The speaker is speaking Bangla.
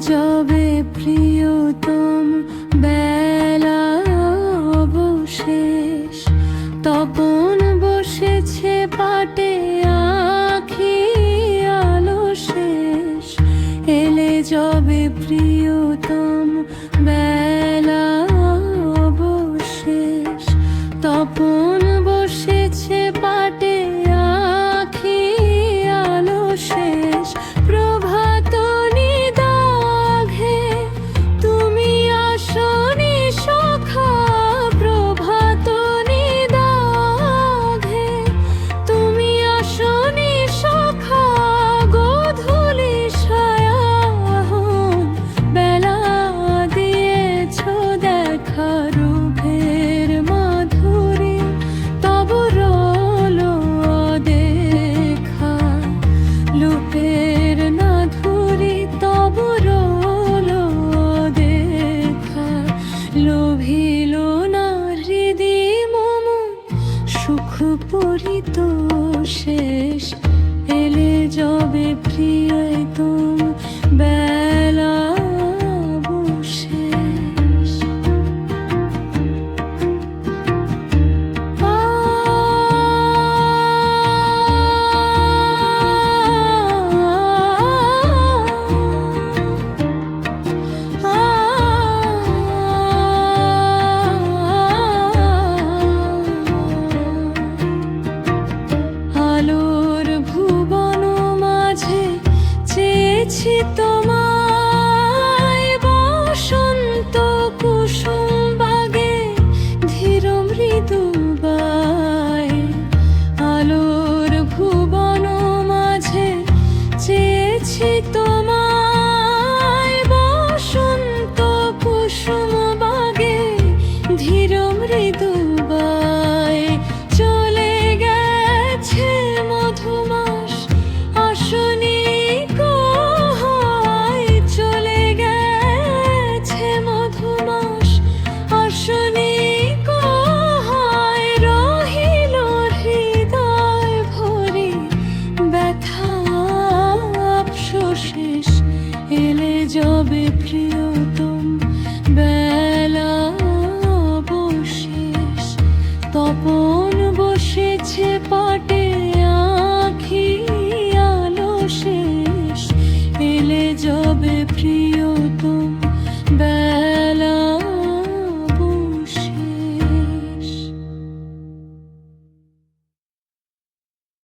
যবে প্রিয়তম বেলা অবশেষ, তপন বসেছে পাটে আঁখি আলো শেষ। এলে যবে প্রিয়তম বেলা অবশেষ, তপন বসেছে পাটে আঁখি আলো শেষ। প্রভাত নিদাঘে তুমি আসনি সখা, প্রভাত নিদাঘে তুমি আসনি সখা। গোধূলি সায়াহন বেলা দিয়েছ দেখা, রূপের মাধুরী তব রলো অদেখা। রূপের মাধুরী তব রলো অদেখা। লোভিল না হৃদি মম সুখ পরিতোষেষ, এলে যবে প্রিয়তম বেলা অবশেষ। আলোর ভুবন মাঝে চেয়েছি তোমায়, বসন্ত কুসুম বাগে ধীর মৃদু বায়। আলোর ভুবন মাঝে চেয়েছি তোমায়, বসন্ত কুসুম বাগে ধীর মৃদু বায়। চলে গেছে মধুমাস আসনি কোহায়, চলে গেছে মধুমাস আসনি কোহায়। রহিল হৃদয় ভরি ব্যথা আফসোস, এলে যবে প্রিয়তম বেলা অবশেষ, তপন বসেছে পাটে আঁখি আলো শেষ। এলে যবে প্রিয়